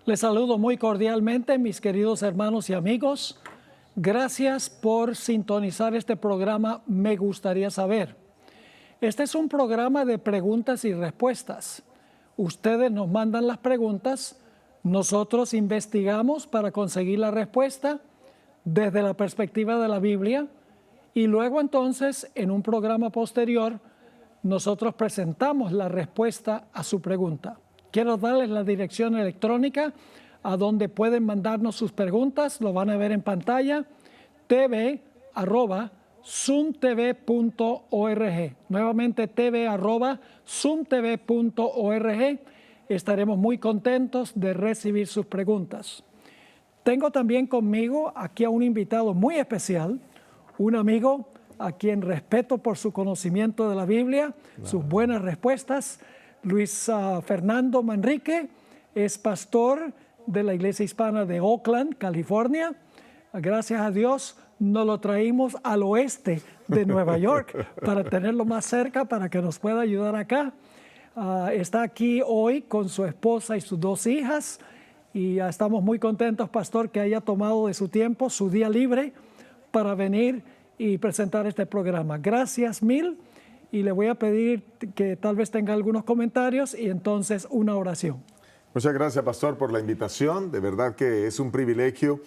Les saludo muy cordialmente, mis queridos hermanos y amigos. Gracias por sintonizar este programa Me Gustaría Saber. Este es un programa de preguntas y respuestas. Ustedes nos mandan las preguntas, nosotros investigamos para conseguir la respuesta desde la perspectiva de la Biblia y luego entonces en un programa posterior nosotros presentamos la respuesta a su pregunta. Quiero darles la dirección electrónica a donde pueden mandarnos sus preguntas, lo van a ver en pantalla, tv@zoomtv.org. Nuevamente tv@zoomtv.org. Estaremos muy contentos de recibir sus preguntas. Tengo también conmigo aquí a un invitado muy especial, un amigo a quien respeto por su conocimiento de la Biblia, sus buenas respuestas. Luis Fernando Manrique es pastor de la Iglesia Hispana de Oakland, California. Gracias a Dios nos lo traímos al oeste de Nueva York para tenerlo más cerca, para que nos pueda ayudar acá. Está aquí hoy con su esposa y sus dos hijas y estamos muy contentos, pastor, que haya tomado de su tiempo, su día libre, para venir y presentar este programa. Gracias mil. Y le voy a pedir que tal vez tenga algunos comentarios y entonces una oración. Muchas gracias, pastor, por la invitación. De verdad que es un privilegio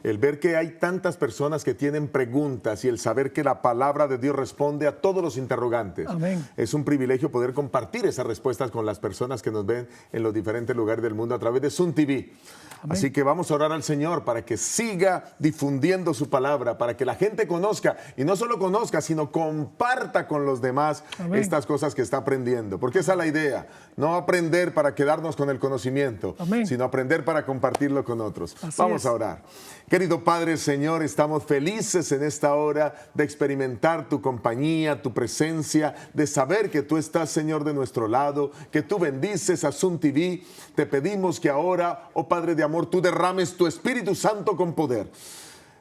el ver que hay tantas personas que tienen preguntas y el saber que la palabra de Dios responde a todos los interrogantes. Amén. Es un privilegio poder compartir esas respuestas con las personas que nos ven en los diferentes lugares del mundo a través de Zoom TV. Amén. Así que vamos a orar al Señor para que siga difundiendo su palabra, para que la gente conozca, y no solo conozca, sino comparta con los demás. Amén. Estas cosas que está aprendiendo. Porque esa es la idea, no aprender para quedarnos con el conocimiento, Amén. Sino aprender para compartirlo con otros. Así vamos a orar. Querido Padre, Señor, estamos felices en esta hora de experimentar tu compañía, tu presencia, de saber que tú estás, Señor, de nuestro lado, que tú bendices a Zoom TV. Te pedimos que ahora, oh Padre de amor, tú derrames tu Espíritu Santo con poder.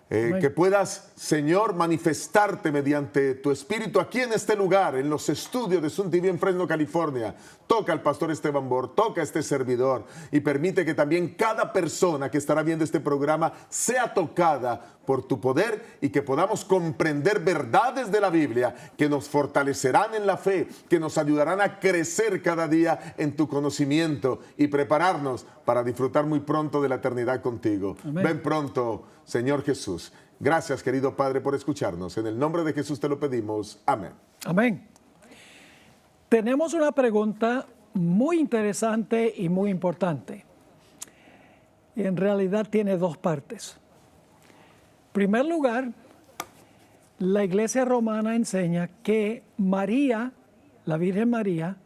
Que puedas, Señor, manifestarte mediante tu Espíritu aquí en este lugar, en los estudios de Zoom TV en Fresno, California. Toca al pastor Esteban Bor, toca a este servidor y permite que también cada persona que estará viendo este programa sea tocada por tu poder y que podamos comprender verdades de la Biblia que nos fortalecerán en la fe, que nos ayudarán a crecer cada día en tu conocimiento y prepararnos para disfrutar muy pronto de la eternidad contigo. Amén. Ven pronto, Señor Jesús. Gracias, querido Padre, por escucharnos. En el nombre de Jesús te lo pedimos. Amén. Amén. Tenemos una pregunta muy interesante y muy importante. Y en realidad tiene dos partes. En primer lugar, la Iglesia Romana enseña que María, la Virgen María,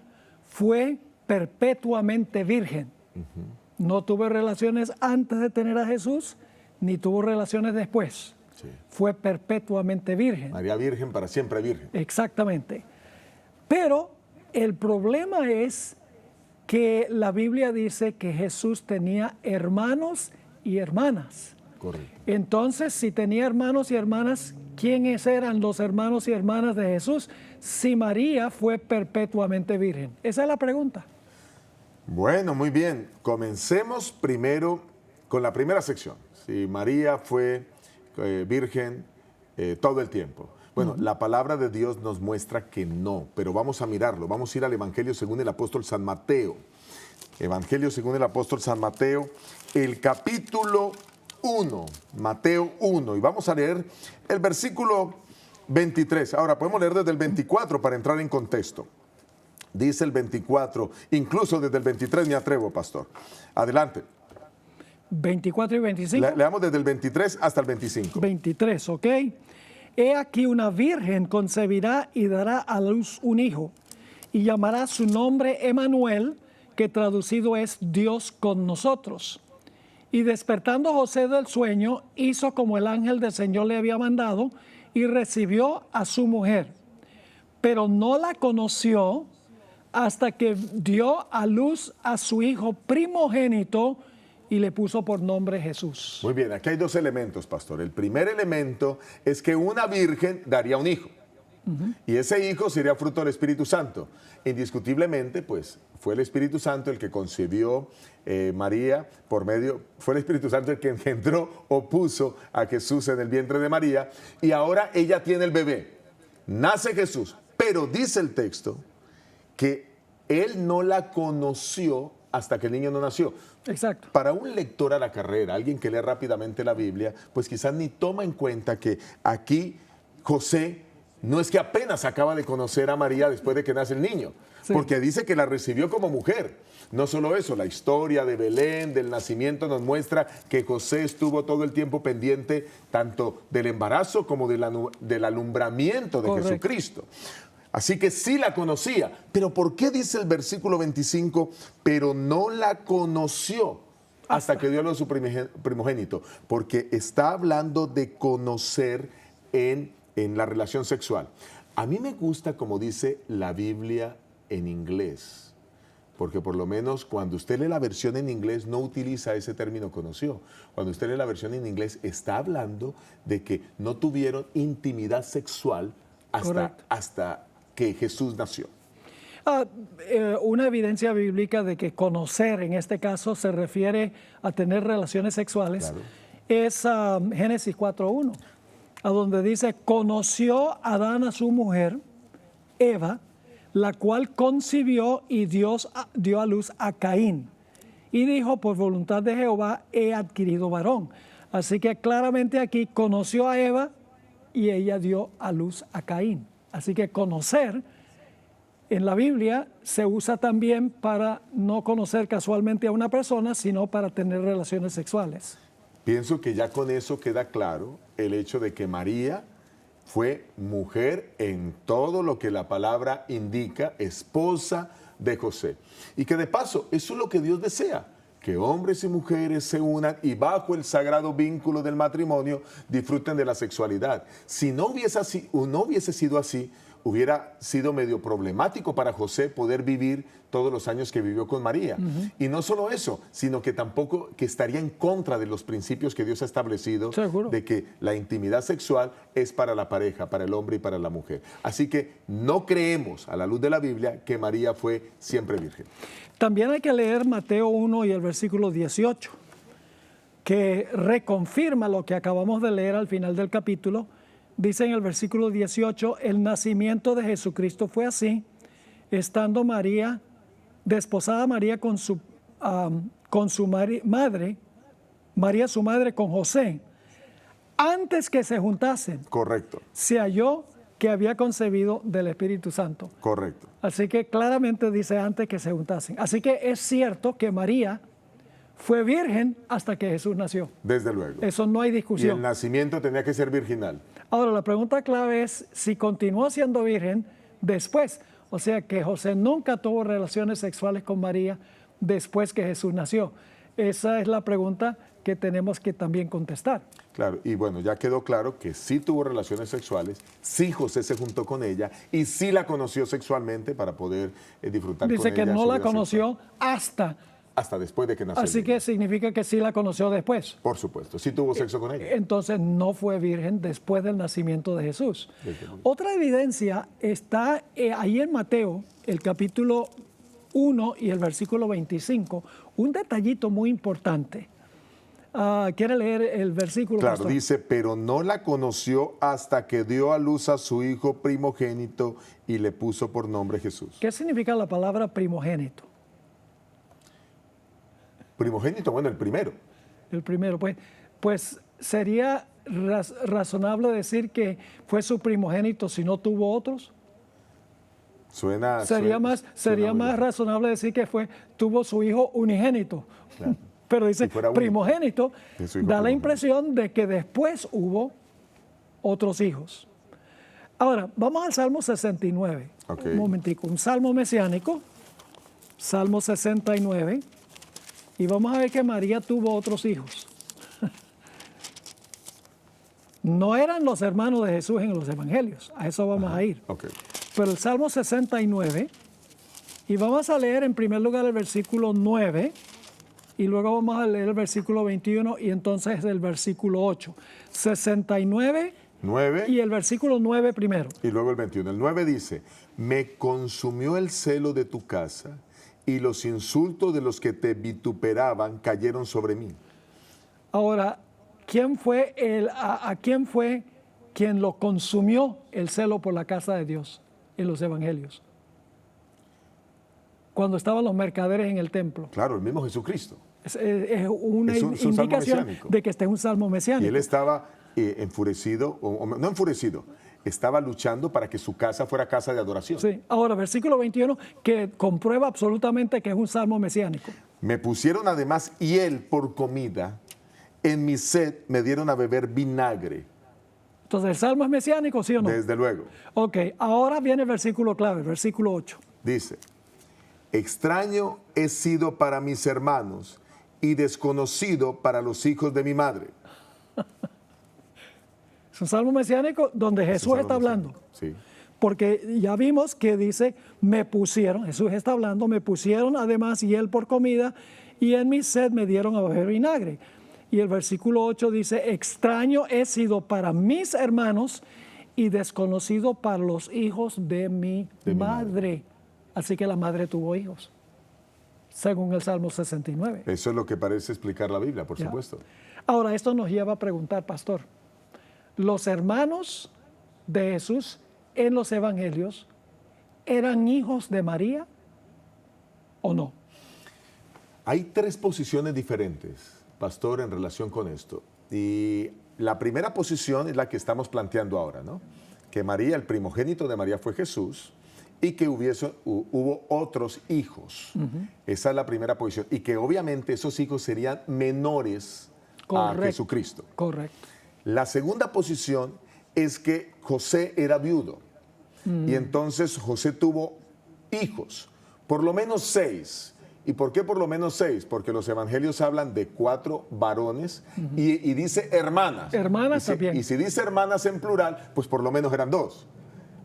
fue perpetuamente virgen. No tuvo relaciones antes de tener a Jesús, ni tuvo relaciones después. Sí. Fue perpetuamente virgen. María Virgen, para siempre virgen. Exactamente. Pero el problema es que la Biblia dice que Jesús tenía hermanos y hermanas. Correcto. Entonces, si tenía hermanos y hermanas, ¿quiénes eran los hermanos y hermanas de Jesús si María fue perpetuamente virgen? Esa es la pregunta. Bueno, muy bien. Comencemos primero con la primera sección. Si María fue virgen todo el tiempo. Bueno, la palabra de Dios nos muestra que no, pero vamos a mirarlo. Vamos a ir al Evangelio según el apóstol San Mateo. Evangelio según el apóstol San Mateo, el capítulo 1, Mateo 1, y vamos a leer el versículo 23. Ahora, podemos leer desde el 24 para entrar en contexto. Dice el 24, incluso desde el 23 me atrevo, pastor. Adelante. 24 y 25. Leamos desde el 23 hasta el 25. 23, ok. He aquí una virgen concebirá y dará a luz un hijo, y llamará su nombre Emmanuel, que traducido es Dios con nosotros. Y despertando José del sueño, hizo como el ángel del Señor le había mandado, y recibió a su mujer. Pero no la conoció hasta que dio a luz a su hijo primogénito, y le puso por nombre Jesús. Muy bien, aquí hay dos elementos, pastor. El primer elemento es que una virgen daría un hijo. Y ese hijo sería fruto del Espíritu Santo. Indiscutiblemente, pues, fue el Espíritu Santo el que concebió María fue el Espíritu Santo el que engendró o puso a Jesús en el vientre de María, y ahora ella tiene el bebé. Nace Jesús, pero dice el texto que él no la conoció hasta que el niño no nació. Exacto. Para un lector a la carrera, alguien que lee rápidamente la Biblia, pues quizás ni toma en cuenta que aquí José no es que apenas acaba de conocer a María después de que nace el niño, Sí. porque dice que la recibió como mujer. No solo eso, la historia de Belén, del nacimiento, nos muestra que José estuvo todo el tiempo pendiente tanto del embarazo como del alumbramiento de Correcto. Jesucristo. Así que sí la conocía. Pero ¿por qué dice el versículo 25, pero no la conoció hasta que dio a luz su primogénito? Porque está hablando de conocer en la relación sexual. A mí me gusta como dice la Biblia en inglés, porque por lo menos cuando usted lee la versión en inglés no utiliza ese término conoció. Cuando usted lee la versión en inglés está hablando de que no tuvieron intimidad sexual Correcto. hasta que Jesús nació. Una evidencia bíblica de que conocer en este caso se refiere a tener relaciones sexuales, Claro. es Génesis 4:1, a donde dice, conoció Adán a su mujer, Eva, la cual concibió y Dios dio a luz a Caín. Y dijo, por voluntad de Jehová he adquirido varón. Así que claramente aquí conoció a Eva y ella dio a luz a Caín. Así que conocer en la Biblia se usa también para no conocer casualmente a una persona, sino para tener relaciones sexuales. Pienso que ya con eso queda claro el hecho de que María fue mujer en todo lo que la palabra indica, esposa de José. Y que de paso, eso es lo que Dios desea, que hombres y mujeres se unan y bajo el sagrado vínculo del matrimonio disfruten de la sexualidad. Si no hubiese sido así, hubiera sido medio problemático para José poder vivir todos los años que vivió con María. Y no solo eso, sino que tampoco que estaría en contra de los principios que Dios ha establecido, Seguro. de que la intimidad sexual es para la pareja, para el hombre y para la mujer. Así que no creemos, a la luz de la Biblia, que María fue siempre virgen. También hay que leer Mateo 1 y el versículo 18, que reconfirma lo que acabamos de leer al final del capítulo. Dice en el versículo 18, el nacimiento de Jesucristo fue así, estando María, desposada María con su madre, María su madre con José, antes que se juntasen, Correcto, se halló que había concebido del Espíritu Santo. correcto. Así que claramente dice antes que se juntasen. Así que es cierto que María fue virgen hasta que Jesús nació. Desde luego. Eso no hay Y el discusión. nacimiento tenía que ser virginal. Ahora, la pregunta clave es si continuó siendo virgen después. O sea, que José nunca tuvo relaciones sexuales con María después que Jesús nació. Esa es la pregunta que tenemos que también contestar. Claro, y bueno, ya quedó claro que sí tuvo relaciones sexuales, sí José se juntó con ella y sí la conoció sexualmente para poder disfrutar Dice con que ella. no su la vida conoció hasta después de que nació. así el que niño. significa que sí la conoció después. Por supuesto, sí tuvo sexo con ella. Entonces no fue virgen después del nacimiento de Jesús. Desde luego. Otra evidencia está ahí en Mateo, el capítulo 1 y el versículo 25, un detallito muy importante. ¿Quiere leer el versículo? Claro, pastor? dice, pero no la conoció hasta que dio a luz a su hijo primogénito y le puso por nombre Jesús. ¿Qué significa la palabra primogénito? Primogénito, bueno, el primero. El primero, pues sería razonable decir que fue su primogénito si no tuvo otros. Sería Sería más razonable decir que tuvo su hijo unigénito. Claro. Pero dice Si fuera único, primogénito, de su hijo da la primogénito. impresión de que después hubo otros hijos. Ahora, vamos al Salmo 69. Ok. Un momentico, un salmo mesiánico, Salmo 69, y vamos a ver que María tuvo otros hijos. No eran los hermanos de Jesús en los evangelios, a eso vamos a ir. Ok. Pero el Salmo 69, y vamos a leer en primer lugar el versículo 9, y luego vamos a leer el versículo 21 y entonces el versículo 8. 69, 9 y el versículo 9 primero. y luego el 21. El 9 dice, me consumió el celo de tu casa y los insultos de los que te vituperaban cayeron sobre mí. Ahora, ¿a quién fue quien lo consumió el celo por la casa de Dios en los evangelios? Cuando estaban los mercaderes en el templo. Claro, el mismo Jesucristo. Es una Es un salmo indicación mesiánico. de que este es un salmo Y mesiánico. él estaba enfurecido, no enfurecido, estaba luchando para que su casa fuera casa de adoración. Sí. Ahora, versículo 21, que comprueba absolutamente que es un salmo mesiánico. Me pusieron además hiel por comida, en mi sed me dieron a beber vinagre. Entonces, ¿el salmo es mesiánico, sí o no? Desde luego. Ok, ahora viene el versículo clave, el versículo 8. Dice, extraño he sido para mis hermanos y desconocido para los hijos de mi madre. Es un salmo mesiánico donde Jesús Salmo está hablando. Sí. Porque ya vimos que dice, me pusieron, Jesús está hablando, me pusieron además hiel por comida y en mi sed me dieron a beber vinagre. Y el versículo 8 dice, extraño he sido para mis hermanos y desconocido para los hijos de mi madre. Así que la madre tuvo hijos, según el Salmo 69. Eso es lo que parece explicar la Biblia, por Ya. supuesto. Ahora, esto nos lleva a preguntar, pastor, ¿los hermanos de Jesús en los evangelios eran hijos de María o no? Hay tres posiciones diferentes, pastor, en relación con esto. Y la primera posición es la que estamos planteando ahora, ¿no? Que María, el primogénito de María fue Jesús y que hubo otros hijos. Esa es la primera posición. Y que obviamente esos hijos serían menores a Jesucristo. Correcto. La segunda posición es que José era viudo. Y entonces José tuvo hijos, por lo menos 6. ¿Y por qué por lo menos 6? Porque los evangelios hablan de 4 varones y dice hermanas. Hermanas también. Y si dice hermanas en plural, pues por lo menos eran 2.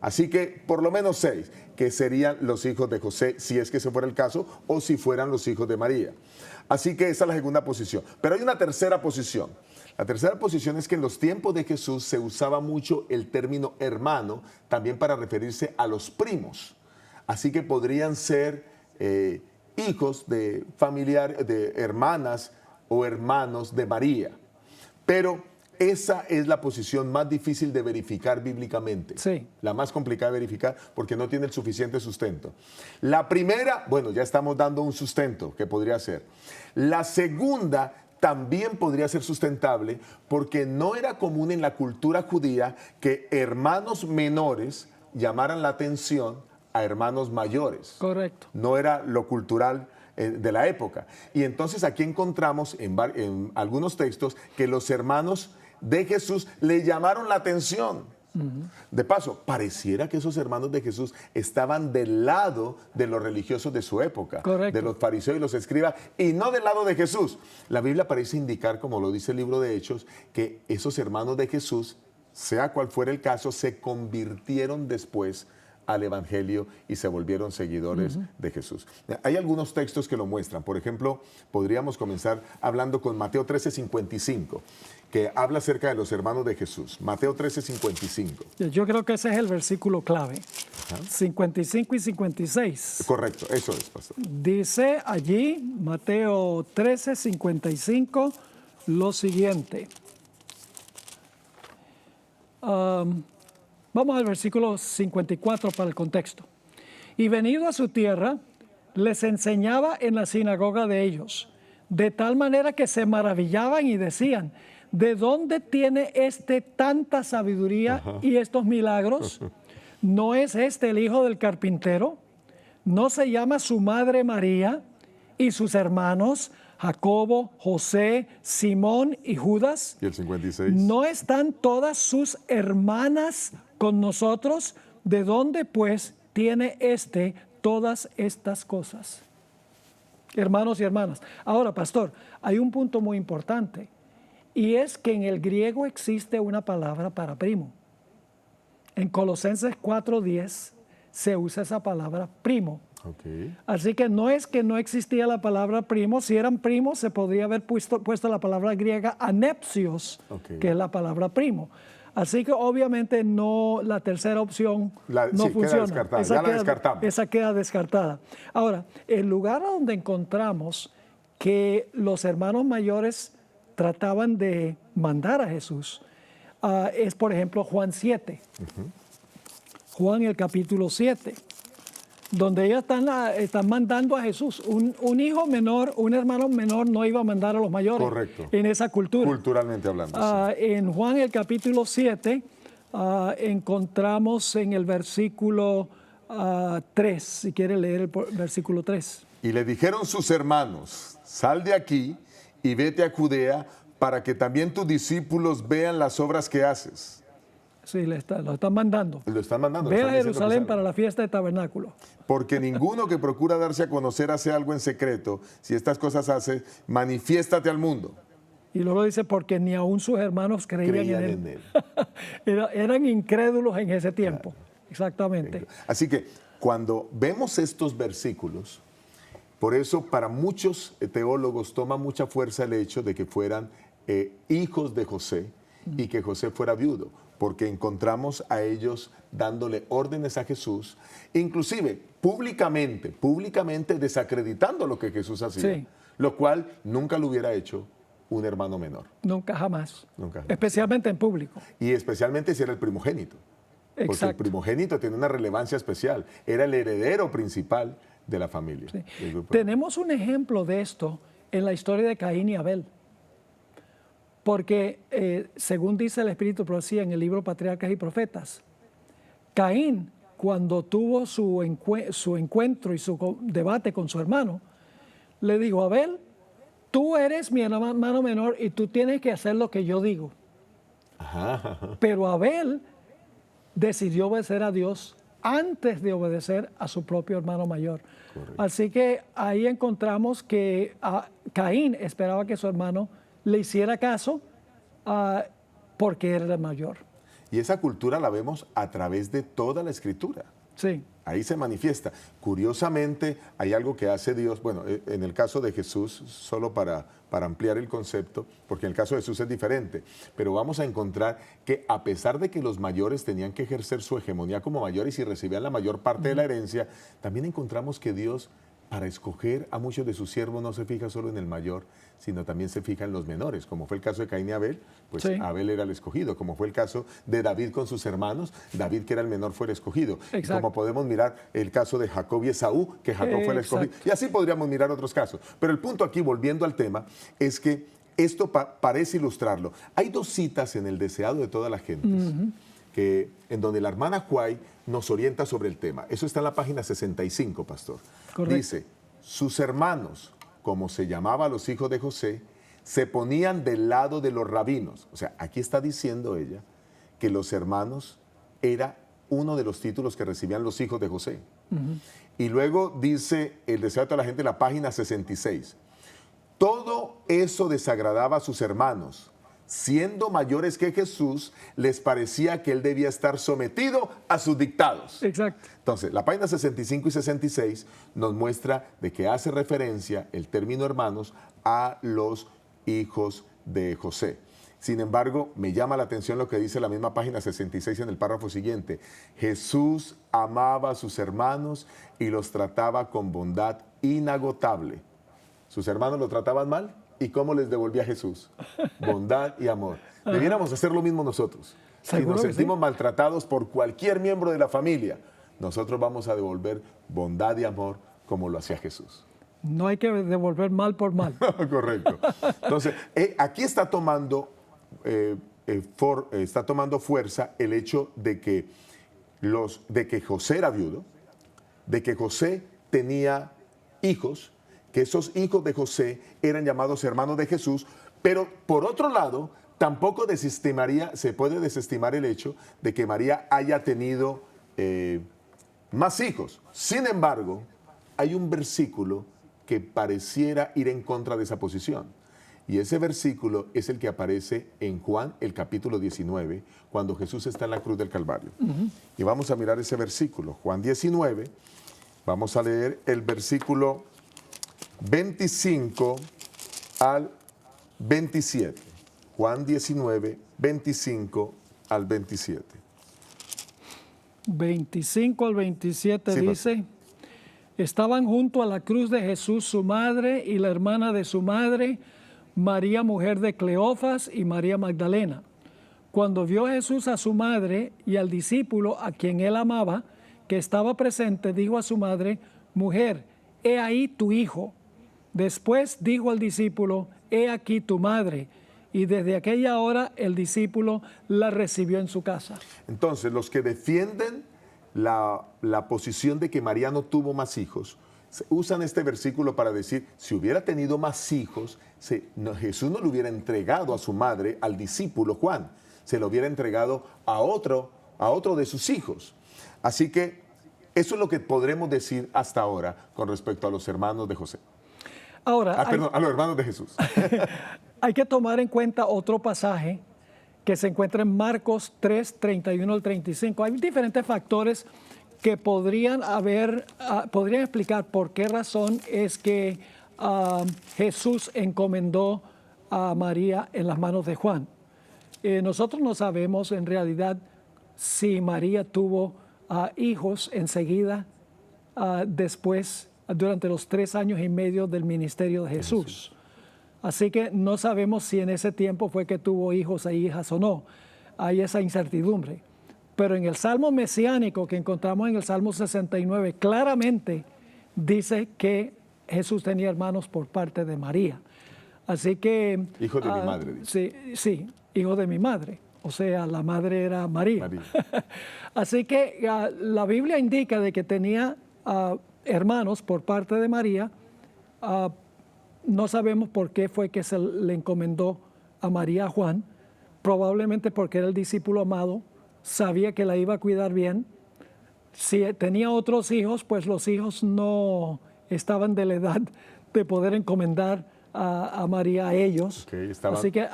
Así que por lo menos 6, que serían los hijos de José, si es que ese fuera el caso, o si fueran los hijos de María. Así que esa es la segunda posición. Pero hay una tercera posición. La tercera posición es que en los tiempos de Jesús se usaba mucho el término hermano, también para referirse a los primos. Así que podrían ser hijos de familiares, de hermanas o hermanos de María. Pero esa es la posición más difícil de verificar bíblicamente. Sí. La más complicada de verificar porque no tiene el suficiente sustento. La primera, bueno, ya estamos dando un sustento que podría ser. La segunda también podría ser sustentable porque no era común en la cultura judía que hermanos menores llamaran la atención a hermanos mayores. Correcto. No era lo cultural de la época. Y entonces aquí encontramos en algunos textos que los hermanos de Jesús le llamaron la atención. De paso, pareciera que esos hermanos de Jesús estaban del lado de los religiosos de su época, Correcto. de los fariseos y los escribas, y no del lado de Jesús. La Biblia parece indicar, como lo dice el libro de Hechos, que esos hermanos de Jesús, sea cual fuera el caso, se convirtieron después al Evangelio y se volvieron seguidores de Jesús. Hay algunos textos que lo muestran. Por ejemplo, podríamos comenzar hablando con Mateo 13:55, que habla acerca de los hermanos de Jesús. Mateo 13:55. Yo creo que ese es el versículo clave. 55 y 56. Correcto, eso es, pastor. Dice allí, Mateo 13, 55, lo siguiente. Vamos al versículo 54 para el contexto. Y venido a su tierra, les enseñaba en la sinagoga de ellos, de tal manera que se maravillaban y decían, ¿de dónde tiene tanta sabiduría y estos milagros? ¿No es este el hijo del carpintero? ¿No se llama su madre María y sus hermanos Jacobo, José, Simón y Judas? ¿Y el 56? ¿No están todas sus hermanas con nosotros? ¿De dónde pues tiene todas estas cosas? Hermanos y hermanas. Ahora, pastor, hay un punto muy importante y es que en el griego existe una palabra para primo. En Colosenses 4:10 se usa esa palabra primo. Okay. Así que no es que no existía la palabra primo. Si eran primos, se podría haber puesto la palabra griega anepsios, Okay. que es la palabra primo. Así que obviamente no, la tercera opción no sí, queda funciona. descartada, ya la descartamos. Esa queda descartada. Ahora, el lugar donde encontramos que los hermanos mayores trataban de mandar a Jesús es, por ejemplo, Juan 7. Juan, el capítulo 7, donde ellos están mandando a Jesús. Un hijo menor, un hermano menor no iba a mandar a los mayores. Correcto. En esa cultura. Culturalmente hablando. Sí. En Juan, el capítulo 7, encontramos en el versículo 3, si quiere leer el versículo 3. Y le dijeron sus hermanos, sal de aquí y vete a Judea para que también tus discípulos vean las obras que haces. Sí, lo están mandando. Lo están mandando. Ve le a están diciendo que Jerusalén salga. para la fiesta de tabernáculo. Porque ninguno que procura darse a conocer hace algo en secreto. Si estas cosas hace, manifiéstate al mundo. Y luego dice, porque ni aún sus hermanos creían Creían en en él. Eran incrédulos en ese tiempo. Exactamente. Así que cuando vemos estos versículos, por eso para muchos teólogos toma mucha fuerza el hecho de que fueran hijos de José y que José fuera viudo, porque encontramos a ellos dándole órdenes a Jesús, inclusive públicamente desacreditando lo que Jesús hacía, Sí. lo cual nunca lo hubiera hecho un hermano menor. Nunca jamás. Nunca jamás. Especialmente en público. Y especialmente si era el primogénito. Porque el Exacto. primogénito tiene una relevancia especial. Era el heredero principal de la familia. Sí. del grupo. Tenemos un ejemplo de esto en la historia de Caín y Abel. Porque, según dice el Espíritu Profecía en el libro Patriarcas y Profetas, Caín, cuando tuvo su encuentro y su debate con su hermano, le dijo, Abel, tú eres mi hermano menor y tú tienes que hacer lo que yo digo. Ajá. Pero Abel decidió obedecer a Dios antes de obedecer a su propio hermano mayor. Correcto. Así que ahí encontramos que Caín esperaba que su hermano le hiciera caso porque era el mayor. Y esa cultura la vemos a través de toda la escritura. Sí, Ahí se manifiesta. Curiosamente, hay algo que hace Dios, bueno, en el caso de Jesús, solo para ampliar el concepto, porque en el caso de Jesús es diferente, pero vamos a encontrar que a pesar de que los mayores tenían que ejercer su hegemonía como mayores y recibían la mayor parte de la herencia, también encontramos que Dios, para escoger a muchos de sus siervos, no se fija solo en el mayor, sino también se fija en los menores, como fue el caso de Caín y Abel, pues Sí. Abel era el escogido, como fue el caso de David con sus hermanos, David que era el menor fue el escogido. Exacto. Como podemos mirar el caso de Jacob y Esaú, que Jacob fue el escogido. Exacto. Y así podríamos mirar otros casos. Pero el punto aquí, volviendo al tema, es que esto parece ilustrarlo. Hay dos citas en el Deseado de todas las gentes, en donde la hermana White nos orienta sobre el tema. Eso está en la página 65, pastor. Correcto. Dice, sus hermanos, como se llamaba a los hijos de José, se ponían del lado de los rabinos. O sea, aquí está diciendo ella que los hermanos era uno de los títulos que recibían los hijos de José. Y luego dice el Deseo de toda la gente en la página 66. Todo eso desagradaba a sus hermanos. Siendo mayores que Jesús, les parecía que él debía estar sometido a sus dictados. exacto. Entonces, la página 65 y 66 nos muestra de que hace referencia el término hermanos a los hijos de José. Sin embargo, me llama la atención lo que dice la misma página 66 en el párrafo siguiente. Jesús amaba a sus hermanos y los trataba con bondad inagotable. ¿Sus hermanos lo trataban mal? ¿Y cómo les devolvía Jesús? Bondad y amor. Debiéramos hacer lo mismo nosotros. Si Seguro nos que sí. sentimos maltratados por cualquier miembro de la familia, nosotros vamos a devolver bondad y amor como lo hacía Jesús. No hay que devolver mal por mal. Correcto. Entonces, aquí está tomando fuerza el hecho de que José era viudo, de que José tenía hijos, que esos hijos de José eran llamados hermanos de Jesús, pero por otro lado, tampoco se puede desestimar el hecho de que María haya tenido más hijos. Sin embargo, hay un versículo que pareciera ir en contra de esa posición. Y ese versículo es el que aparece en Juan, el capítulo 19, cuando Jesús está en la cruz del Calvario. Y vamos a mirar ese versículo, Juan 19, vamos a leer el versículo 25 al 27. Juan 19, 25 al 27. 25 al 27 Sí, dice, estaban junto a la cruz de Jesús su madre y la hermana de su madre, María, mujer de Cleofas, y María Magdalena. Cuando vio Jesús a su madre y al discípulo a quien él amaba, que estaba presente, dijo a su madre, mujer, he ahí tu hijo. Después dijo al discípulo, he aquí tu madre. Y desde aquella hora el discípulo la recibió en su casa. Entonces, los que defienden la posición de que María no tuvo más hijos, usan este versículo para decir, si hubiera tenido más hijos, Jesús no le hubiera entregado a su madre, al discípulo Juan, se lo hubiera entregado a otro de sus hijos. Así que eso es lo que podremos decir hasta ahora con respecto a los hermanos de José. Ahora, A los hermanos de Jesús. hay que tomar en cuenta otro pasaje que se encuentra en Marcos 3, 31 al 35. Hay diferentes factores que podrían explicar por qué razón es que Jesús encomendó a María en las manos de Juan. Nosotros no sabemos en realidad si María tuvo hijos enseguida después, durante los 3 años y medio del ministerio de Jesús. Así que no sabemos si en ese tiempo fue que tuvo hijos e hijas o no. Hay esa incertidumbre. Pero en el Salmo mesiánico que encontramos en el Salmo 69, claramente dice que Jesús tenía hermanos por parte de María. Así que... Hijo de mi madre, dice. Sí, hijo de mi madre. O sea, la madre era María. Así que la Biblia indica de que tenía hermanos por parte de María. No sabemos por qué fue que se le encomendó a María a Juan. Probablemente porque era el discípulo amado, sabía que la iba a cuidar bien. Si tenía otros hijos, pues los hijos no estaban de la edad de poder encomendar a María a ellos. Okay, estaban así que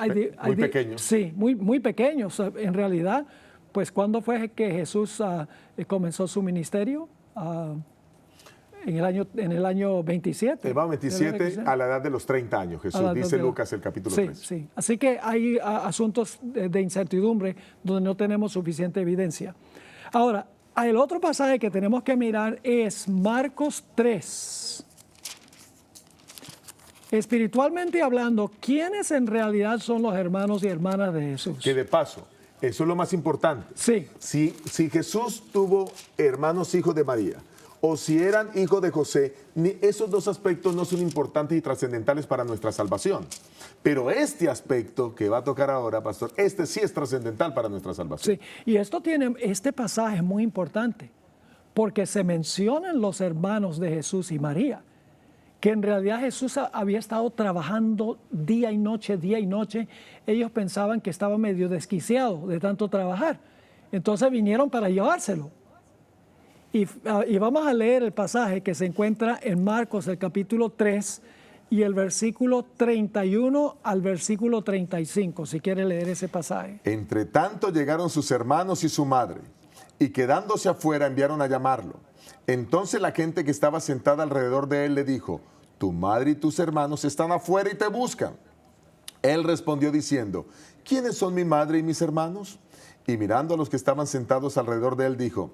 muy pequeños. Sí, muy pequeños. En realidad, pues ¿cuándo fue que Jesús comenzó su ministerio? En el año 27. El año 27 a la edad de los 30 años, Jesús, dice Lucas el capítulo 3. Sí. Así que hay asuntos de incertidumbre donde no tenemos suficiente evidencia. Ahora, el otro pasaje que tenemos que mirar es Marcos 3. Espiritualmente hablando, ¿quiénes en realidad son los hermanos y hermanas de Jesús? Que de paso, eso es lo más importante. Sí. Si Jesús tuvo hermanos hijos de María, o si eran hijos de José, esos dos aspectos no son importantes y trascendentales para nuestra salvación. Pero este aspecto que va a tocar ahora, pastor, este sí es trascendental para nuestra salvación. Sí, y este pasaje es muy importante, porque se mencionan los hermanos de Jesús y María, que en realidad Jesús había estado trabajando día y noche. Ellos pensaban que estaba medio desquiciado de tanto trabajar. Entonces vinieron para llevárselo. Y vamos a leer el pasaje que se encuentra en Marcos, el capítulo 3, y el versículo 31 al versículo 35, si quiere leer ese pasaje. Entre tanto llegaron sus hermanos y su madre, y quedándose afuera enviaron a llamarlo. Entonces la gente que estaba sentada alrededor de él le dijo, tu madre y tus hermanos están afuera y te buscan. Él respondió diciendo, ¿quiénes son mi madre y mis hermanos? Y mirando a los que estaban sentados alrededor de él dijo,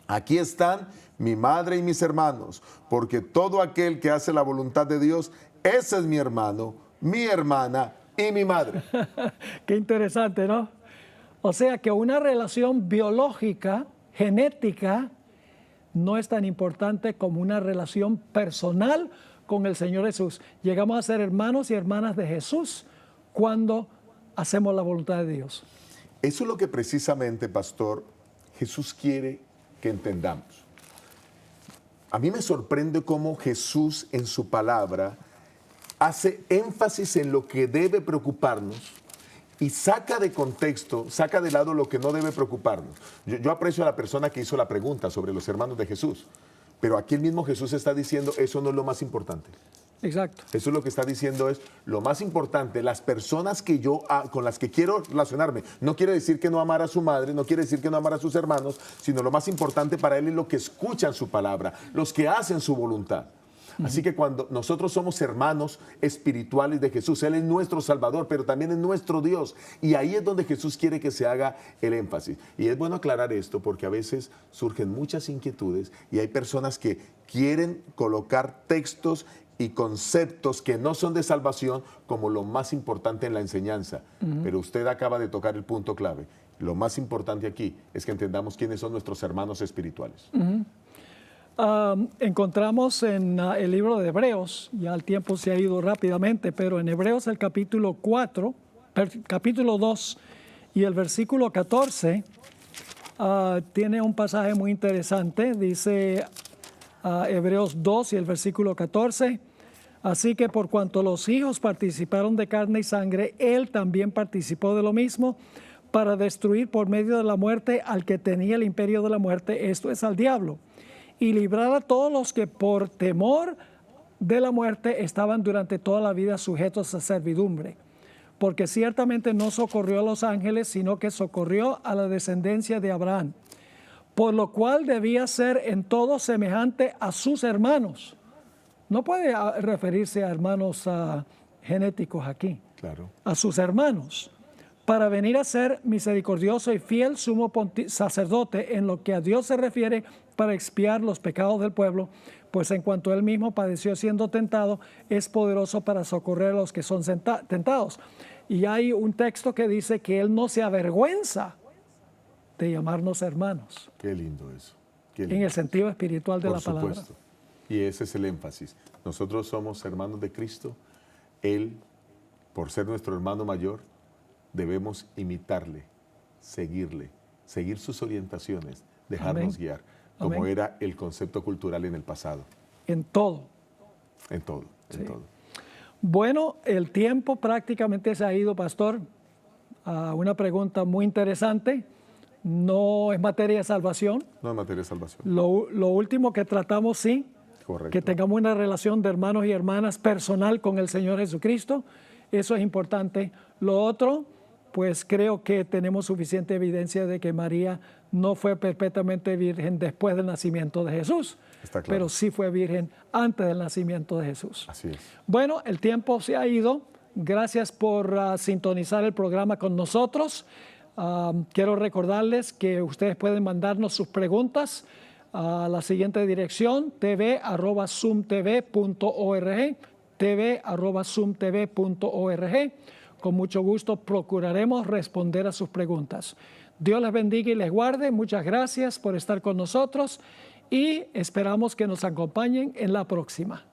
aquí están mi madre y mis hermanos, porque todo aquel que hace la voluntad de Dios, ese es mi hermano, mi hermana y mi madre. Qué interesante, ¿no? O sea que una relación biológica, genética, no es tan importante como una relación personal con el Señor Jesús. Llegamos a ser hermanos y hermanas de Jesús cuando hacemos la voluntad de Dios. Eso es lo que precisamente, pastor, Jesús quiere que entendamos. A mí me sorprende cómo Jesús en su palabra hace énfasis en lo que debe preocuparnos y saca de contexto, saca de lado lo que no debe preocuparnos. Yo aprecio a la persona que hizo la pregunta sobre los hermanos de Jesús, pero aquí el mismo Jesús está diciendo, eso no es lo más importante. Exacto. Eso lo que está diciendo es, lo más importante, las personas que con las que quiero relacionarme, no quiere decir que no amara a su madre, no quiere decir que no amara a sus hermanos, sino lo más importante para él es lo que escuchan su palabra, los que hacen su voluntad. Así que cuando nosotros somos hermanos espirituales de Jesús, Él es nuestro Salvador, pero también es nuestro Dios. Y ahí es donde Jesús quiere que se haga el énfasis. Y es bueno aclarar esto porque a veces surgen muchas inquietudes y hay personas que quieren colocar textos y conceptos que no son de salvación como lo más importante en la enseñanza. Pero usted acaba de tocar el punto clave. Lo más importante aquí es que entendamos quiénes son nuestros hermanos espirituales. Encontramos en el libro de Hebreos, ya el tiempo se ha ido rápidamente, pero en Hebreos el capítulo 4, capítulo 2 y el versículo 14 tiene un pasaje muy interesante. Dice Hebreos 2 y el versículo 14: así que por cuanto los hijos participaron de carne y sangre, Él también participó de lo mismo, para destruir por medio de la muerte al que tenía el imperio de la muerte, esto es, al diablo, y librar a todos los que por temor de la muerte estaban durante toda la vida sujetos a servidumbre. Porque ciertamente no socorrió a los ángeles, sino que socorrió a la descendencia de Abraham, por lo cual debía ser en todo semejante a sus hermanos. No puede referirse a hermanos genéticos aquí. Claro. A sus hermanos, para venir a ser misericordioso y fiel sumo sacerdote en lo que a Dios se refiere, para expiar los pecados del pueblo, pues en cuanto él mismo padeció siendo tentado, es poderoso para socorrer a los que son tentados. Y hay un texto que dice que él no se avergüenza de llamarnos hermanos. Qué lindo eso. Qué lindo. En el sentido espiritual de Por la palabra. supuesto. Y ese es el énfasis. Nosotros somos hermanos de Cristo. Él, por ser nuestro hermano mayor, debemos imitarle, seguirle, seguir sus orientaciones, dejarnos Amén. guiar, como Amén. era el concepto cultural en el pasado. En todo. En todo, en Sí. todo. Bueno, el tiempo prácticamente se ha ido, pastor. Una pregunta muy interesante. No es materia de salvación. No en materia de salvación. Lo último que tratamos, sí, Correcto. que tengamos una relación de hermanos y hermanas personal con el Señor Jesucristo. Eso es importante. Lo otro, pues creo que tenemos suficiente evidencia de que María no fue perpetuamente virgen después del nacimiento de Jesús, Está claro. pero sí fue virgen antes del nacimiento de Jesús. Así es. Bueno, el tiempo se ha ido. Gracias por sintonizar el programa con nosotros. Quiero recordarles que ustedes pueden mandarnos sus preguntas a la siguiente dirección: tv@zoomtv.org, tv@zoomtv.org. Con mucho gusto procuraremos responder a sus preguntas. Dios les bendiga y les guarde. Muchas gracias por estar con nosotros y esperamos que nos acompañen en la próxima.